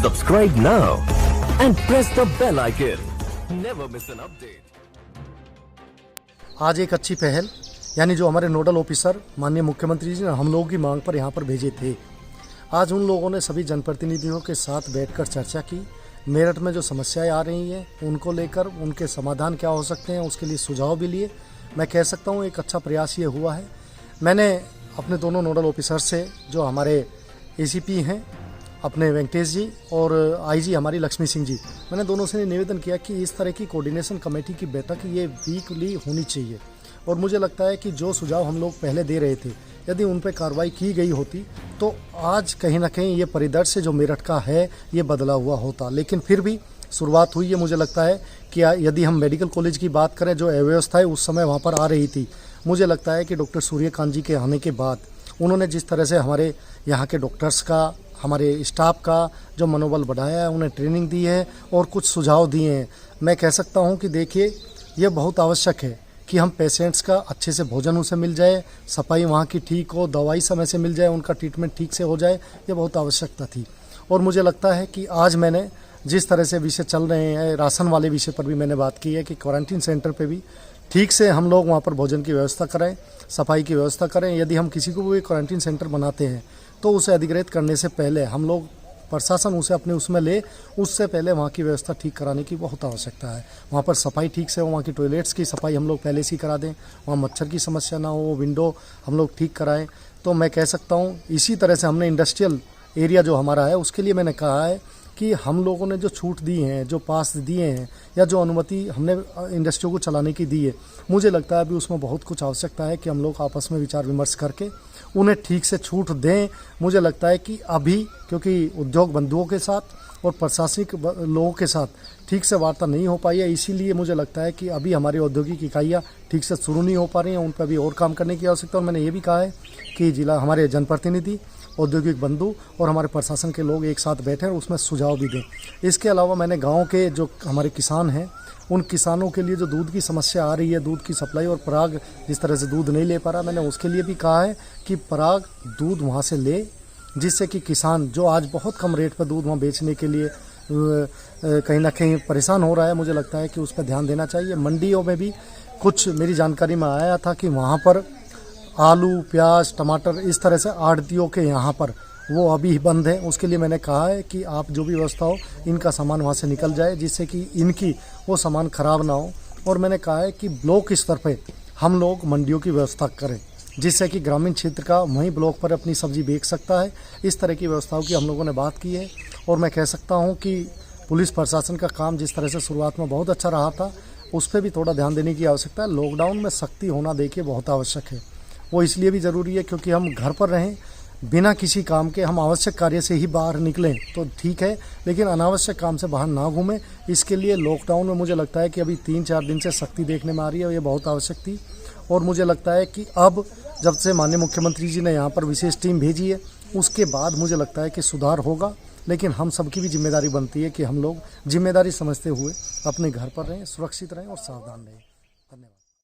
Subscribe now and press the bell icon. Never miss an update. आज एक अच्छी पहल यानी जो हमारे नोडल ऑफिसर माननीय मुख्यमंत्री जी ने हम लोगों की मांग पर यहाँ पर भेजे थे। आज उन लोगों ने सभी जनप्रतिनिधियों के साथ बैठकर चर्चा की। मेरठ में जो समस्याएं आ रही हैं उनको लेकर उनके समाधान क्या हो सकते हैं उसके लिए सुझाव भी लिए। मैं कह सकता हूँ एक अच्छा प्रयास ये हुआ है। मैंने अपने दोनों नोडल ऑफिसर से जो हमारे एसीपी हैं अपने वेंकटेश जी और आईजी हमारी लक्ष्मी सिंह जी, मैंने दोनों से निवेदन किया कि इस तरह की कोऑर्डिनेशन कमेटी की बैठक ये वीकली होनी चाहिए। और मुझे लगता है कि जो सुझाव हम लोग पहले दे रहे थे यदि उन पर कार्रवाई की गई होती तो आज कहीं ना कहीं ये परिदृश्य जो मेरठ का है ये बदला हुआ होता। लेकिन फिर भी शुरुआत हुई है। मुझे लगता है कि यदि हम मेडिकल कॉलेज की बात करें जो अव्यवस्था है उस समय वहाँ पर आ रही थी, मुझे लगता है कि डॉक्टर सूर्यकांत जी के आने के बाद उन्होंने जिस तरह से हमारे यहाँ के डॉक्टर्स का हमारे स्टाफ का जो मनोबल बढ़ाया है, उन्हें ट्रेनिंग दी है और कुछ सुझाव दिए हैं। मैं कह सकता हूँ कि देखिए ये बहुत आवश्यक है कि हम पेशेंट्स का अच्छे से भोजन उसे मिल जाए, सफाई वहाँ की ठीक हो, दवाई समय से मिल जाए, उनका ट्रीटमेंट ठीक से हो जाए, ये बहुत आवश्यकता थी। और मुझे लगता है कि आज मैंने जिस तरह से विषय चल रहे हैं राशन वाले विषय पर भी मैंने बात की है कि क्वारंटीन सेंटर पे भी ठीक से हम लोग वहाँ पर भोजन की व्यवस्था करें, सफाई की व्यवस्था करें। यदि हम किसी को भी क्वारंटीन सेंटर बनाते हैं तो उसे अधिकृत करने से पहले हम लोग प्रशासन उसे अपने उसमें ले, उससे पहले वहाँ की व्यवस्था ठीक कराने की बहुत आवश्यकता है। वहाँ पर सफाई ठीक से हो, वहाँ की टॉयलेट्स की सफाई हम लोग पहले से ही करा दें, वहाँ मच्छर की समस्या ना हो, विंडो हम लोग ठीक कराएं। तो मैं कह सकता हूँ इसी तरह से हमने इंडस्ट्रियल एरिया जो हमारा है उसके लिए मैंने कहा है कि हम लोगों ने जो छूट दी हैं, जो पास दिए हैं या जो अनुमति हमने इंडस्ट्रियों को चलाने की दी है, मुझे लगता है अभी उसमें बहुत कुछ आवश्यकता है कि हम लोग आपस में विचार विमर्श करके उन्हें ठीक से छूट दें। मुझे लगता है कि अभी क्योंकि उद्योग बंधुओं के साथ और प्रशासनिक लोगों के साथ ठीक से वार्ता नहीं हो पाई है, इसीलिए मुझे लगता है कि अभी हमारी औद्योगिक इकाइयाँ ठीक से शुरू नहीं हो पा रही हैं, उन पर भी और काम करने की आवश्यकता। और मैंने ये भी कहा है कि जिला हमारे जनप्रतिनिधि, औद्योगिक बंधु और हमारे प्रशासन के लोग एक साथ बैठे और उसमें सुझाव भी दें। इसके अलावा मैंने गाँव के जो हमारे किसान हैं उन किसानों के लिए जो दूध की समस्या आ रही है, दूध की सप्लाई और पराग जिस तरह से दूध नहीं ले पा रहा, मैंने उसके लिए भी कहा है कि पराग दूध वहाँ से ले, जिससे कि किसान जो आज बहुत कम रेट पर दूध वहाँ बेचने के लिए कहीं ना कहीं परेशान हो रहा है, मुझे लगता है कि उस पर ध्यान देना चाहिए। मंडियों में भी कुछ मेरी जानकारी में आया था कि वहाँ पर आलू, प्याज, टमाटर इस तरह से आढ़तियों के यहाँ पर वो अभी बंद है। उसके लिए मैंने कहा है कि आप जो भी व्यवस्था हो इनका सामान वहाँ से निकल जाए, जिससे कि इनकी वो सामान ख़राब ना हो। और मैंने कहा है कि ब्लॉक स्तर पे हम लोग मंडियों की व्यवस्था करें, जिससे कि ग्रामीण क्षेत्र का वहीं ब्लॉक पर अपनी सब्जी बेच सकता है। इस तरह की व्यवस्थाओं की हम लोगों ने बात की है। और मैं कह सकता हूँ कि पुलिस प्रशासन का काम जिस तरह से शुरुआत में बहुत अच्छा रहा था, उस पर भी थोड़ा ध्यान देने की आवश्यकता है। लॉकडाउन में सख्ती होना देखिए बहुत आवश्यक है। वो इसलिए भी ज़रूरी है क्योंकि हम घर पर रहें, बिना किसी काम के हम आवश्यक कार्य से ही बाहर निकलें तो ठीक है, लेकिन अनावश्यक काम से बाहर ना घूमें। इसके लिए लॉकडाउन में मुझे लगता है कि अभी 3-4 दिन से सख्ती देखने में आ रही है और ये बहुत आवश्यक थी। और मुझे लगता है कि अब जब से माननीय मुख्यमंत्री जी ने यहाँ पर विशेष टीम भेजी है उसके बाद मुझे लगता है कि सुधार होगा। लेकिन हम सबकी भी जिम्मेदारी बनती है कि हम लोग जिम्मेदारी समझते हुए अपने घर पर रहें, सुरक्षित रहें और सावधान रहें।